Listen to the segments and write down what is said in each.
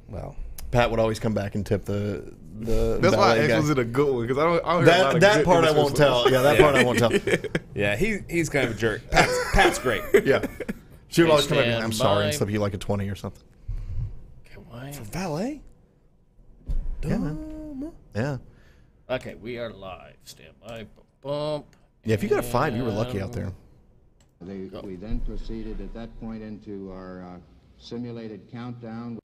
Well, Pat would always come back and tip the That's why I valet asked, guy. was it a good one? Because I don't hear a lot of That good part I Emmett won't Smith tell. Yeah, that part I won't tell. yeah, he's kind of a jerk. Pat's great. Yeah. She would always come back and Stand I'm sorry, by. and slip you like a 20 or something. Valet? Yeah, man. Yeah. Okay, we are live. Stand by. Bump. Yeah, if you got a 5, you were lucky out there. We then proceeded at that point into our simulated countdown.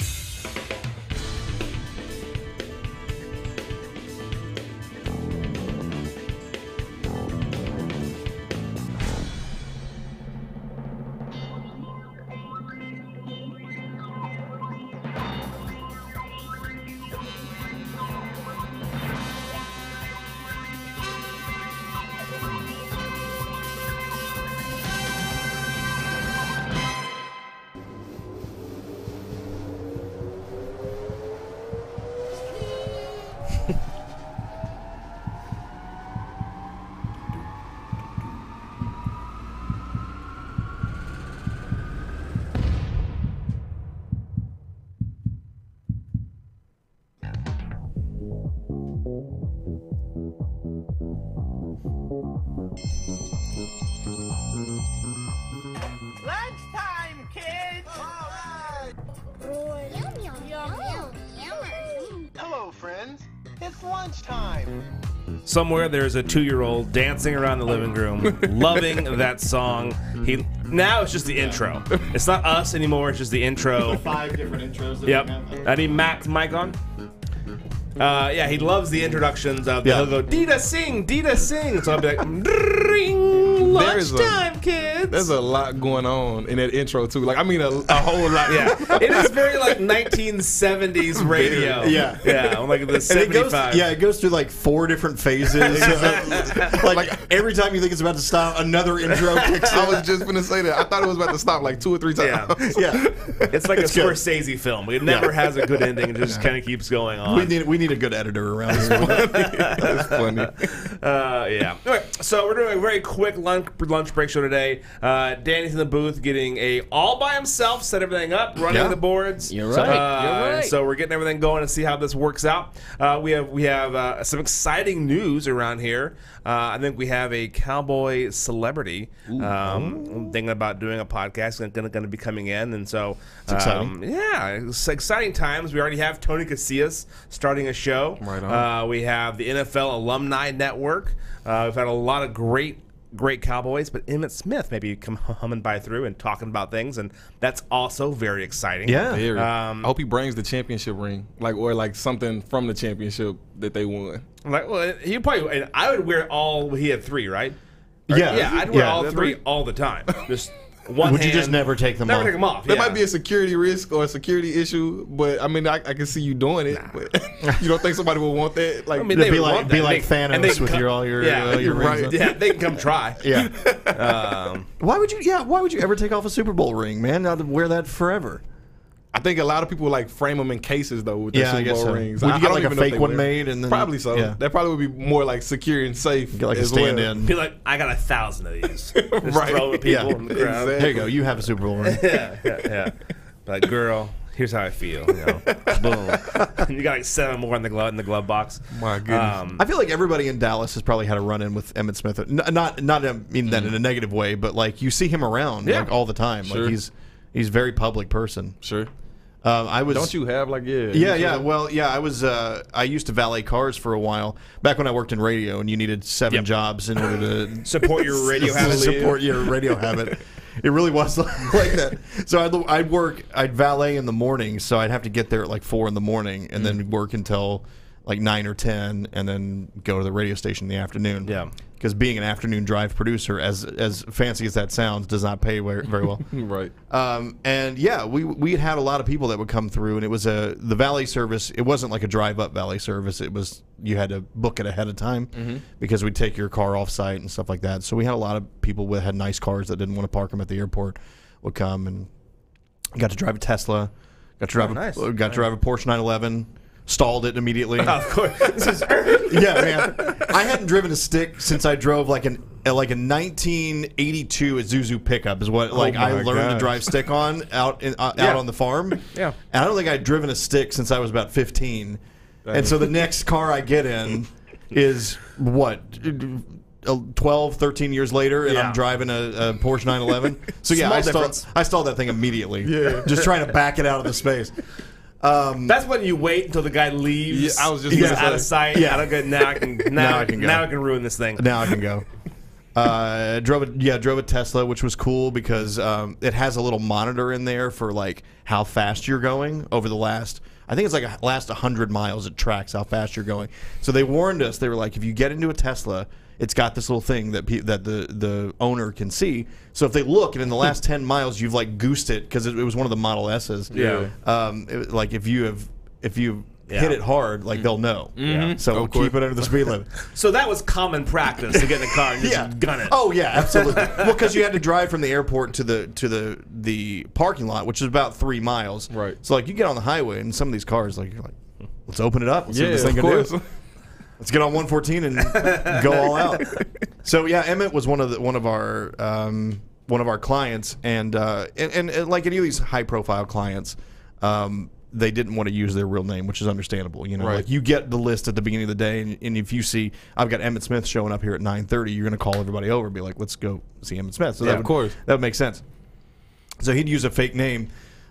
Lunchtime, kids! Hello, friends. It's lunchtime. Somewhere there's a 2-year-old dancing around the living room, loving that song. Now it's just the intro. It's not us anymore. It's just the intro. 5 different intros. That Yep. we have. I need Mac's mic on. Yeah, he loves the introductions of. Yeah. He'll go Dita sing, Dita sing. So I'll be like, ring, lunchtime, kids. There's a lot going on in that intro too. Like I mean, a whole lot. Yeah, it is very like 1970s radio. Yeah. yeah, like the And it 75. goes, it goes through like 4 different phases. like every time you think it's about to stop, another intro kicks in. I was just gonna say that. I thought it was about to stop like 2 or 3 Yeah. times. Yeah, It's like It's a good. Scorsese film. It never has a good ending. It just kind of keeps going on. we need a good editor around here. It's funny. Yeah. Anyway, so we're doing a very quick lunch break show today. Danny's in the booth getting all by himself, set everything up, running Yeah. the boards. You're right. You're right. So we're getting everything going to see how this works out. We have some exciting news around here. I think we have a cowboy celebrity thinking about doing a podcast and going to be coming in, and so exciting. Yeah, it's exciting times. We already have Tony Casillas starting a show. Right on. We have the NFL Alumni Network. We've had a lot of great Cowboys, but Emmitt Smith maybe coming by through and talking about things, and that's also very exciting. Yeah. Very. I hope he brings the championship ring, or something from the championship that they won. Like, well, he probably. And I would wear all. He had 3, right? Yeah. I'd wear all that's 3 right. all the time. Just one. Would you hand, just never take them never off? take them off? There yeah. might be a security risk or a security issue, but I mean, I can see you doing it. But you don't think somebody will want that? Like, I mean, It'd they be would like want be that. like They- and Thanos they with come- all your yeah, your right. rings. Yeah, they can come try. Yeah. Um, Why would you? Yeah. Why would you ever take off a Super Bowl ring, man? Now to wear that forever. I think a lot of people frame them in cases though with Yeah, their I Super guess Bowl so. rings. Would you I get don't like a even know if fake they one wear- made and then Probably so. Yeah. That probably would be more secure and safe. Get like a as well. stand-in. be like, I got 1,000 of these. Just Right. throw at people Yeah. in the crowd. Exactly. There you go. You have a Super Bowl ring. Yeah. Like, girl, here's how I feel. Boom. You got like 7 more in the glove box. My goodness. I feel like everybody in Dallas has probably had a run-in with Emmitt Smith. Not I mean that in a negative way, but like you see him around Yeah. all the time. Sure. Like he's a very public person. Sure. I was. Don't you have Yeah. Well, yeah. I was. I used to valet cars for a while back when I worked in radio, and you needed 7 jobs in order to Support your radio habit. support your radio habit. It really was like that. So I'd valet in the morning, so I'd have to get there at like 4 in the morning, and then work until like 9 or 10, and then go to the radio station in the afternoon. Yeah. Because being an afternoon drive producer, as fancy as that sounds, does not pay very well. Right. And yeah, we had a lot of people that would come through, and it was the valet service. It wasn't like a drive-up valet service. It was you had to book it ahead of time because we'd take your car off site and stuff like that. So we had a lot of people that had nice cars that didn't want to park them at the airport would come, and got to drive a Tesla, got to drive nice. to drive a Porsche 911. Stalled it immediately. Of course. This is Yeah, man. I hadn't driven a stick since I drove like an like a 1982 Isuzu pickup is what like I my learned to gosh. drive stick on out on the farm. Yeah. And I don't think I'd driven a stick since I was about 15. And so the next car I get in is what 12, 13 years later, and Yeah. I'm driving a Porsche 911. So yeah, Small I difference. stalled that thing immediately. Yeah. Just trying to back it out of the space. That's when you wait until the guy leaves. Yeah, I was just He's gonna out of say. sight. Yeah. Out of good. Now I can. Now I can go. Now I can ruin this thing. Now I can go. Drove a Tesla, which was cool because it has a little monitor in there for like how fast you're going over the last. I think it's like last 100 miles. It tracks how fast you're going. So they warned us. They were like, if you get into a Tesla, it's got this little thing that the owner can see. So if they look and in the last 10 miles you've like goosed it because it was one of the Model S's. Yeah. Like if you hit it hard, like they'll know. Yeah. So Of course. keep it under the speed limit. So that was common practice to get in the car and just gun it. Oh yeah, absolutely. Well, because you had to drive from the airport to the parking lot, which is about 3 miles. Right. So like you get on the highway and some of these cars, like you're like, let's open it up. Let's see what Yeah, this thing of can course. do. Let's get on 114 and go all out. So yeah, Emmett was one of our clients, and like any of these high profile clients. They didn't want to use their real name, which is understandable. You know, Right. like you get the list at the beginning of the day, and if you see I've got Emmett Smith showing up here at 9:30, you're going to call everybody over and be like, "Let's go see Emmett Smith." So Yeah, that of course. that would make sense. So he'd use a fake name,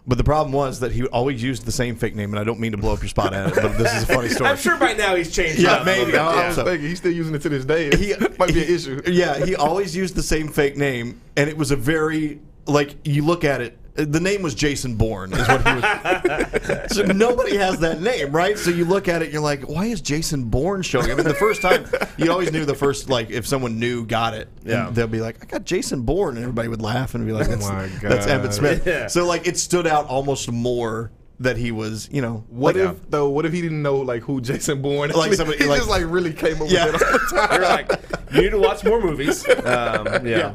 but the problem was that he always used the same fake name, and I don't mean to blow up your spot at it, but this is a funny story. I'm sure by now he's changed. it Yeah, up a maybe. little bit. I I was so. thinking he's still using it to this day. It might be an issue. Yeah, he always used the same fake name, and it was a very like you look at it. The name was Jason Bourne, is what he was. So nobody has that name, right? So you look at it, and you're like, why is Jason Bourne showing? I mean, the first time you always knew the first like if someone knew got it, Yeah. and they'll be like, I got Jason Bourne, and everybody would laugh and be like, that's, my that's God. Emmett Smith. Yeah. So like it stood out almost more that he was, you know, What like, if he didn't know like who Jason Bourne? Like Like somebody- he like- just like really came up Yeah. with it all the time. You're like, you need to watch more movies. Yeah.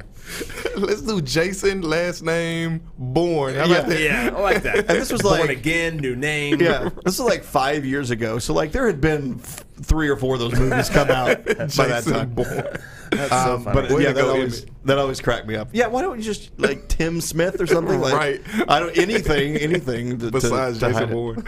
Let's do Jason last name Bourne. How Yeah. about that? Yeah, I like that. And this was Born like- again, new name. Yeah, this was like 5 years ago. So like there had been 3 or 4 of those movies come out by that Jason time. Bourne. That's so funny. But Way yeah, to that go, always cracked me up. Yeah, why don't you just like Tim Smith or something? Like, Right. I don't anything Besides to hide Jason it. Bourne.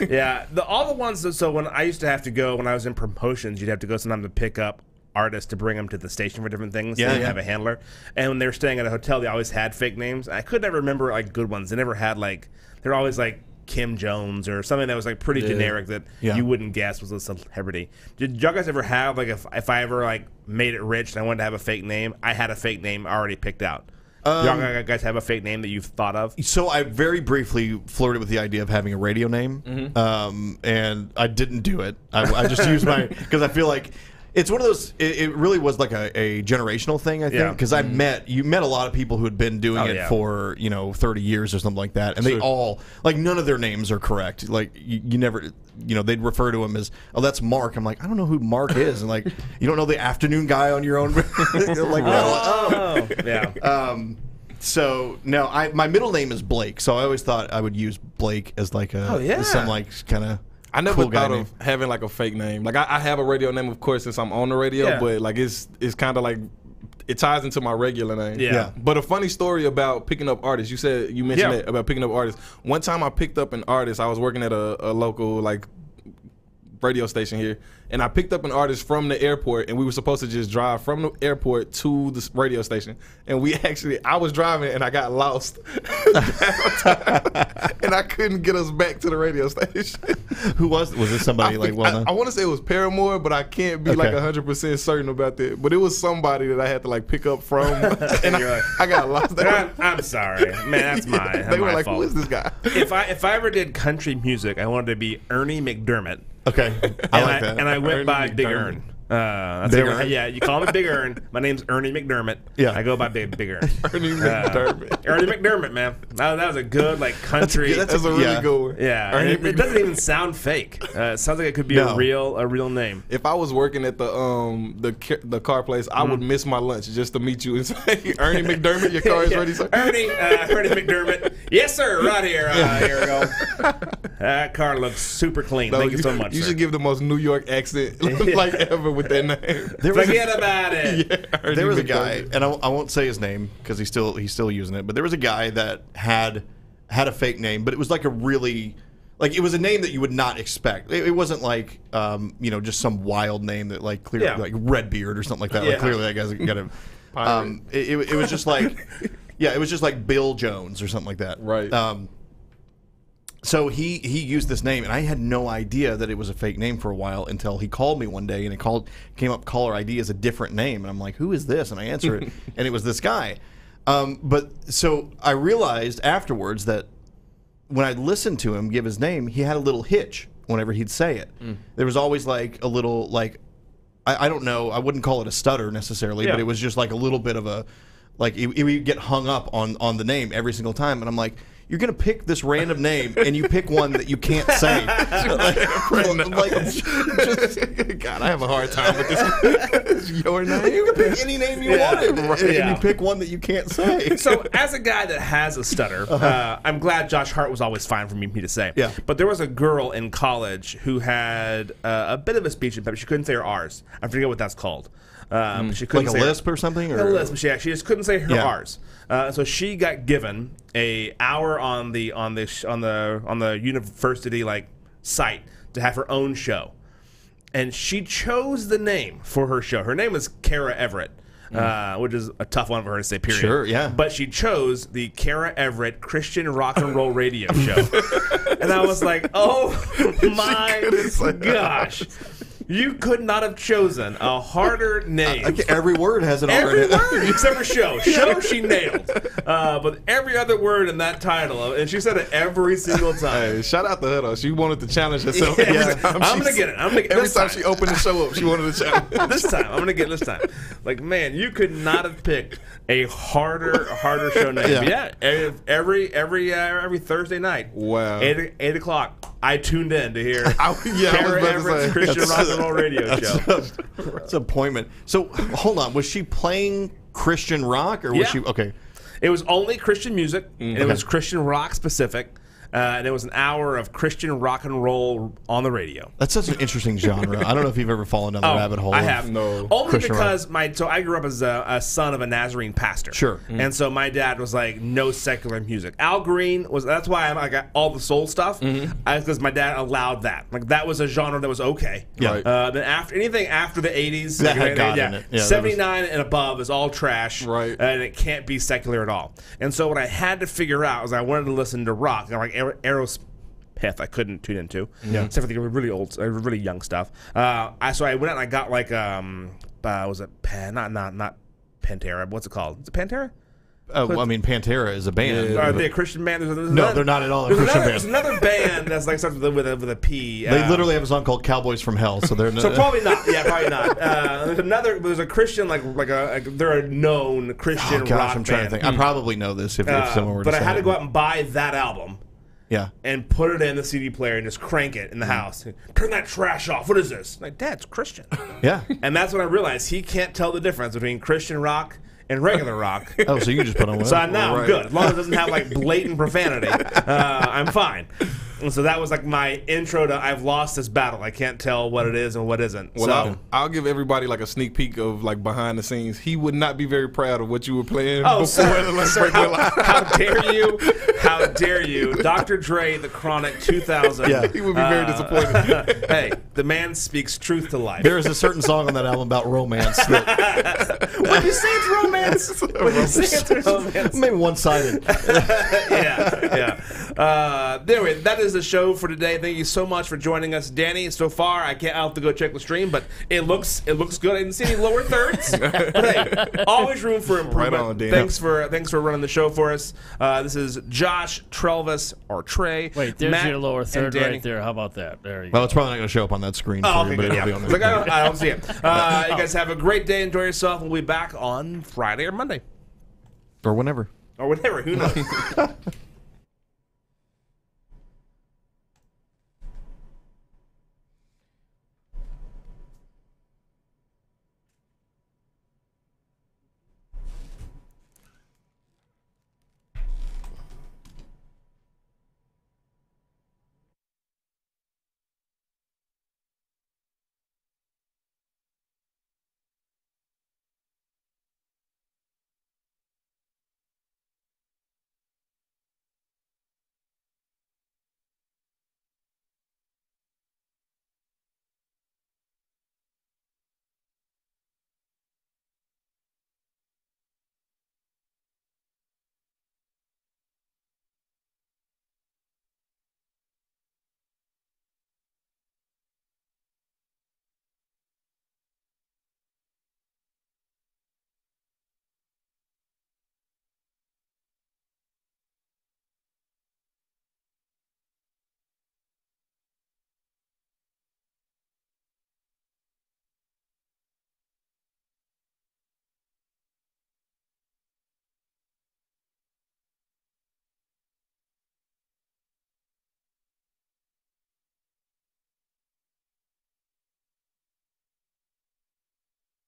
Yeah, all the ones that, so when I used to have to go when I was in promotions, you'd have to go sometimes to pick up artists to bring them to the station for different things. Yeah, so you yeah. have a handler, and when they were staying at a hotel, they always had fake names. I could never remember like good ones. They never had like they're always like Kim Jones or something that was like pretty generic that Yeah. you wouldn't guess was a celebrity. Did y'all guys ever have like if I ever like made it rich and I wanted to have a fake name, I had a fake name already picked out. Y'all guys have a fake name that you've thought of? So I very briefly flirted with the idea of having a radio name, and I didn't do it. I just used my because I feel like it's one of those. It really was like a generational thing. I Yeah. think because you met a lot of people who had been doing Oh, it yeah. for 30 years or something like that, and they all like none of their names are correct. Like you never. They'd refer to him as, oh, that's Mark. I'm like, I don't know who Mark is, and like, you don't know the afternoon guy on your own. Like, Oh, yeah. so no, my middle name is Blake, so I always thought I would use Blake as like some like kind of I never cool guy thought name. of having like a fake name. Like I have a radio name, of course, since I'm on the radio, Yeah. but like it's kind of like it ties into my regular name. Yeah. But a funny story about picking up artists. You mentioned Yeah. that about picking up artists. One time I picked up an artist. I was working at a local like radio station here, and I picked up an artist from the airport, and we were supposed to just drive from the airport to the radio station. And I was driving, and I got lost, and I couldn't get us back to the radio station. Who was this? Somebody like well known? I want to say it was Paramore, but I can't be like Okay. 100% certain about that. But it was somebody that I had to like pick up from, and You're like, I got lost. I'm sorry, man. That's mine. They were my like, fault. "Who is this guy?" If I ever did country music, I wanted to be Ernie McDermott. Okay, I like that. And I went Ernie by Big McDermott. Ern. That's Big it. Ern? Yeah, you call me Big Ern. My name's Ernie McDermott. Yeah. I go by Big Ern. Ernie McDermott. Ernie McDermott, man. That was a good like country. That's That's a really Yeah. good one. yeah, Ernie and it doesn't even sound fake. It sounds like it could be No. a real name. If I was working at the car place, I would miss my lunch just to meet you and say, "Ernie McDermott, your car is ready, sir." Ernie McDermott. Yes, sir. Right here. Here we go. That car looks super clean. No, Thank you so much. You sir. should give the most New York accent like ever with that name. Forget about it. There was a guy, and I won't say his name because he's still using it. But there was a guy that had a fake name, but it was like a really it was a name that you would not expect. It wasn't like just some wild name that like clearly like Redbeard or something like that. Yeah. Like clearly that guy's got a. It was just like it was just like Bill Jones or something like that. Right. So he used this name, and I had no idea that it was a fake name for a while until he called me one day, and it came up caller ID as a different name, and I'm like, who is this? And I answer it, and it was this guy. But so I realized afterwards that when I listened to him give his name, he had a little hitch whenever he'd say it. There was always like a little I don't know, I wouldn't call it a stutter necessarily, but it was just like a little bit of a he would get hung up on the name every single time, and I'm like, you're going to pick this random name, and you pick one that you can't say. God, I have a hard time with this. Your name? You can pick any name you wanted, and you pick one that you can't say. So, as a guy that has a stutter, I'm glad Josh Hart was always fine for me to say. Yeah. But there was a girl in college who had a bit of a speech impediment. She couldn't say her R's. I forget what that's called. She couldn't Like say a lisp or something? A lisp. She just couldn't say her Yeah. R's. So she got given an hour on the university site to have her own show, and she chose the name for her show. Her name is Kara Everett, which is a tough one for her to say. Period. Sure, yeah. But she chose the Kara Everett Christian Rock and Roll Radio Show, and I was like, oh my gosh. You could not have chosen a harder name. Every word has an R in Every it. word except for show. Show she nailed. But every other word in that title, and she said it every single time. Hey, shout out to her though. She wanted to challenge herself. Yeah. Every time I'm gonna get it. Every time she opened the show up, she wanted to challenge. This time, I'm gonna get it this time. Like, man, you could not have picked a harder show name. Yeah, every Thursday night. Wow. 8 o'clock. I tuned in to hear I was Kara about to Everett's say. Christian Rock and Roll Radio Show. That's an appointment. So hold on, was she playing Christian rock or was Yeah. she okay? It was only Christian music, and it was Christian rock specific, and it was an hour of Christian rock and roll on the radio. That's such an interesting genre. I don't know if you've ever fallen down the rabbit hole. I of- have. No. Only Christian because so I grew up as a son of a Nazarene pastor. Sure. And so my dad was like, no secular music. Al Green that's why I got all the soul stuff, because my dad allowed that. Like, that was a genre that was okay. Yeah. Right. Then anything after the 80s, That had God in it. Yeah, that 79 and above is all trash. Right. And it can't be secular at all. And so what I had to figure out was I wanted to listen to rock, like Aerosmith. I couldn't tune into, except for the really old, really young stuff. So I went out and I got was it not Pantera? What's it called? Is it Pantera? Well, I mean, Pantera is a band. Are they a Christian band? There's No, they're not at all a Christian There's band. another band that's like starts with a P. They literally have a song called "Cowboys from Hell," so they're So probably not. Yeah, probably not. There's a Christian they're a known Christian Oh, gosh, rock I'm trying band. to think. I probably know this if someone were to But I say had to it. go out and buy that album. Yeah. And put it in the CD player and just crank it in the house. Turn that trash off. What is this? I'm like, Dad, it's Christian. Yeah. And that's when I realized he can't tell the difference between Christian rock and regular rock. Oh, so you can just put on one. So now I'm Right. good. As long as it doesn't have blatant profanity, I'm fine. And so that was my intro to I've lost this battle. I can't tell what it is and what isn't. Well, So I'll give everybody a sneak peek of behind the scenes. He would not be very proud of what you were playing Oh, before. sir, how dare you? How dare you? Dr. Dre, The Chronic 2000. Yeah. He would be very disappointed. Hey, the man speaks truth to life. There is a certain song on that album about romance. That, When you say it's romance, when you say it's romance. maybe one-sided. Yeah. Anyway, that is the show for today. Thank you so much for joining us, Danny. So far, I'll have to go check the stream, but it looks good. I didn't see any lower thirds. But hey, always room for improvement. Right on, Dan. Thanks for running the show for us. This is Josh, Trelvis, or Trey. Wait, there's Matt, your lower and third Danny. right there. How about that? There you Well, go. it's probably not going to show up on that screen Oh, for you, okay, but good. it'll Yeah. be on It's like, there. I don't see it. You guys have a great day. Enjoy yourself. We'll be back on Friday or Monday Or whenever. or whatever. Who knows?